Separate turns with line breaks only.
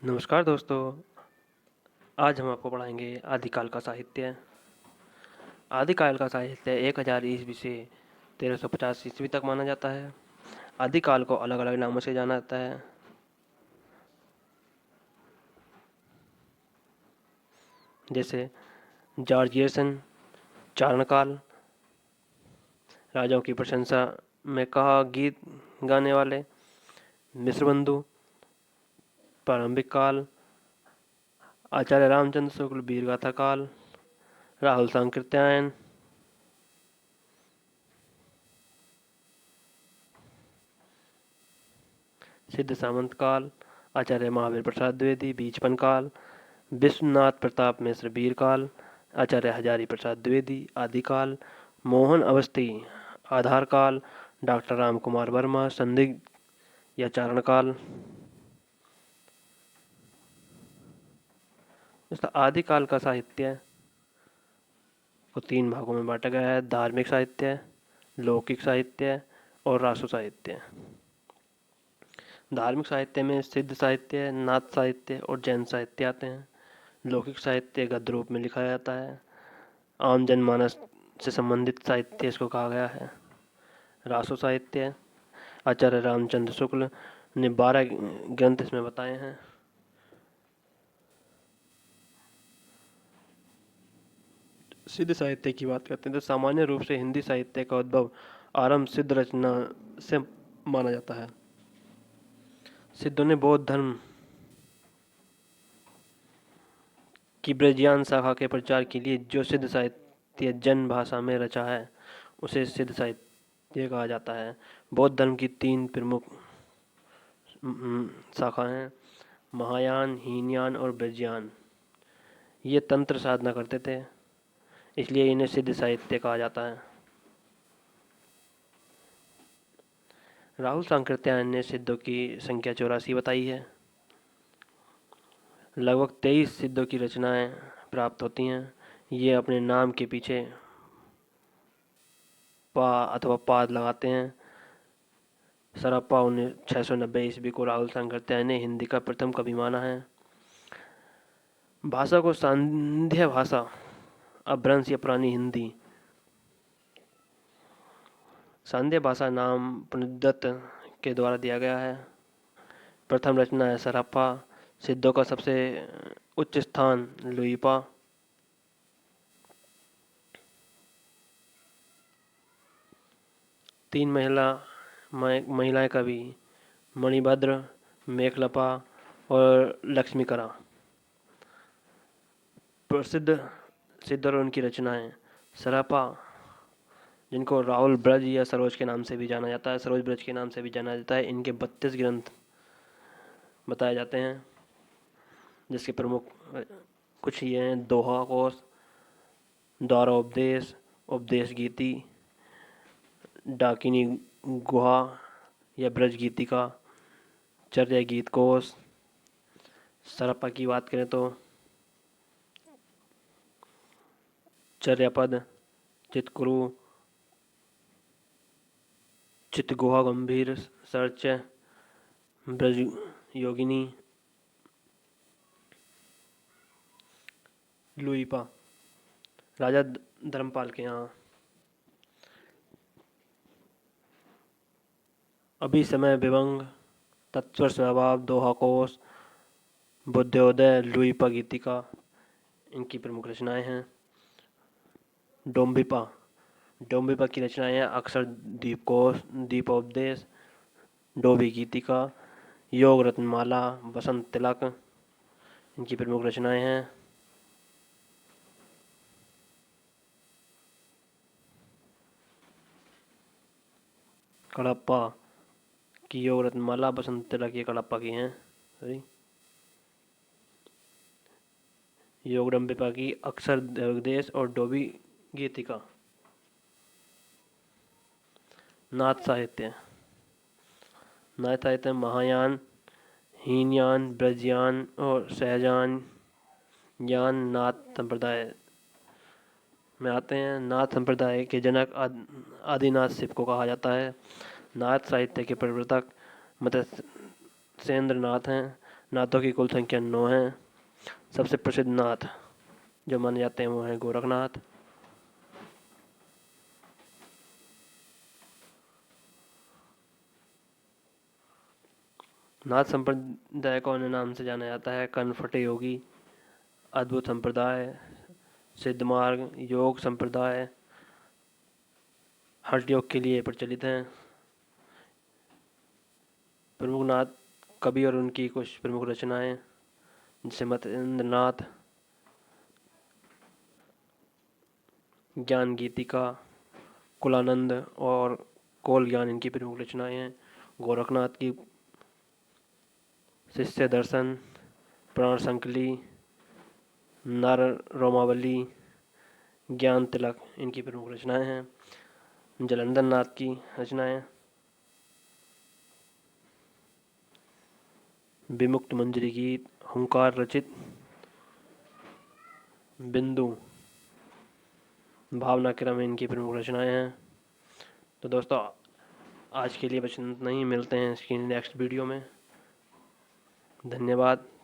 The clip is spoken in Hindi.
नमस्कार दोस्तों। आज हम आपको पढ़ाएंगे आदिकाल का साहित्य। आदिकाल का साहित्य 1000 ईस्वी से 1350 ईस्वी तक माना जाता है। आदिकाल को अलग अलग नामों से जाना जाता है, जैसे जॉर्जियन चारणकाल, राजाओं की प्रशंसा में कहा गीत गाने वाले, मिश्रबंधु प्रारंभिक काल, आचार्य रामचंद्र शुक्ल वीरगाथा काल, राहुल सांकृत्यायन, सिद्ध सामंत काल, आचार्य महावीर प्रसाद द्विवेदी बीचपन काल, विश्वनाथ प्रताप मिश्र वीर काल, आचार्य हजारी प्रसाद द्विवेदी आदिकाल, मोहन अवस्थी आधार काल, डॉक्टर राम कुमार वर्मा संदिग्ध या चारण काल। आदिकाल का साहित्य को 3 भागों में बांटा गया है: धार्मिक साहित्य, लौकिक साहित्य और रासो साहित्य। धार्मिक साहित्य में सिद्ध साहित्य, नाथ साहित्य और जैन साहित्य आते हैं। लौकिक साहित्य गद्य रूप में लिखा जाता है। आम जनमानस से संबंधित साहित्य इसको कहा गया है। रासो साहित्य आचार्य रामचंद्र शुक्ल ने 12 ग्रंथ इसमें बताए हैं। सिद्ध साहित्य की बात करते हैं तो सामान्य रूप से हिंदी साहित्य का उद्भव आरंभ सिद्ध रचना से माना जाता है। सिद्धों ने बौद्ध धर्म की ब्रजियान शाखा के प्रचार के लिए जो सिद्ध साहित्य जन भाषा में रचा है उसे सिद्ध साहित्य कहा जाता है। बौद्ध धर्म की 3 प्रमुख शाखा हैं: महायान, हीनयान और ब्रजयान। ये तंत्र साधना करते थे, इसलिए इन्हें सिद्ध साहित्य कहा जाता है। राहुल सांकृत्यायन ने सिद्धों की संख्या 84 बताई है। लगभग 23 सिद्धों की रचनाएं प्राप्त होती हैं। ये अपने नाम के पीछे पा अथवा पाद लगाते हैं। सरप्पा 690 ईस्वी को राहुल सांकृत्यायन ने हिंदी का प्रथम कवि माना है। भाषा को सांध्य भाषा, अपभ्रंश या पुरानी हिंदी। सांध्य भाषा नाम पुनर्दत्त के द्वारा दिया गया है। प्रथम रचना है सरप्पा। सिद्धों का सबसे उच्च स्थान लुइपा। तीन महिलाएं कवि मणिभद्र, मेखलपा और लक्ष्मीकरा। प्रसिद्ध सिद्ध और उनकी रचनाएं सरप्पा, जिनको राहुल ब्रज या सरोज के नाम से भी जाना जाता है, सरोज ब्रज के नाम से भी जाना जाता है। इनके 32 ग्रंथ बताए जाते हैं, जिसके प्रमुख कुछ ये हैं: दोहा कोश, द्वारोपदेश, उपदेश गीति, डाकिनी गुहा या ब्रज गीतिका, चर्या गीत कोश। सरप्पा की बात करें तो चर्यापद, चितकुरु, चितगुहा गंभीर सर्च, ब्रज योगिनी, लुइपा। राजा धर्मपाल के यहाँ अभी समय विभंग, तत्वर स्वभाव, दोहा कोश, बुद्ध्योदय, लुइपा गीतिका इनकी प्रमुख रचनाएं हैं। डोम्बिपा डोम्बिपा की रचनाएं हैं अक्षर दीपकोश, दीपोपदेश, डोभी गीतिका, योग रत्नमाला, बसंत तिलक इनकी प्रमुख रचनाएं हैं। कड़प्पा की योग रत्नमाला, बसंत तिलक ये कड़प्पा की हैं। सॉरी, योग डोम्बिपा की अक्षर देवदेश और डोभी गीतिका। नाथ साहित्य महायान, हीनयान, ब्रजयान और सहजान यान नाथ संप्रदाय में आते हैं। नाथ संप्रदाय के जनक आदिनाथ शिव को कहा जाता है। नाथ साहित्य के प्रवर्तक मत्स्येंद्र नाथ हैं। नाथों की कुल संख्या 9 है। सबसे प्रसिद्ध नाथ जो माने जाते हैं वो हैं गोरखनाथ। नाथ संप्रदाय को अन्य नाम से जाना जाता है कनफटे योगी, अद्भुत संप्रदाय, सिद्ध मार्ग, योग संप्रदाय, हठ योग के लिए प्रचलित हैं। प्रमुख नाथ कवि और उनकी कुछ प्रमुख रचनाएं जैसे मतेंद्रनाथ, ज्ञान गीतिका, कुलानंद और कोल ज्ञान इनकी प्रमुख रचनाएं हैं। गोरखनाथ की शिष्य दर्शन, प्राण संकली, नर रोमावली, ज्ञान तिलक इनकी प्रमुख रचनाएं हैं। जलंधर नाथ की रचनाएं विमुक्त मंजरी गीत, हुंकार रचित, बिंदु, भावना क्रम इनकी प्रमुख रचनाएं हैं। तो दोस्तों आज के लिए बस इतना ही, मिलते हैं इसकी नेक्स्ट वीडियो में। धन्यवाद।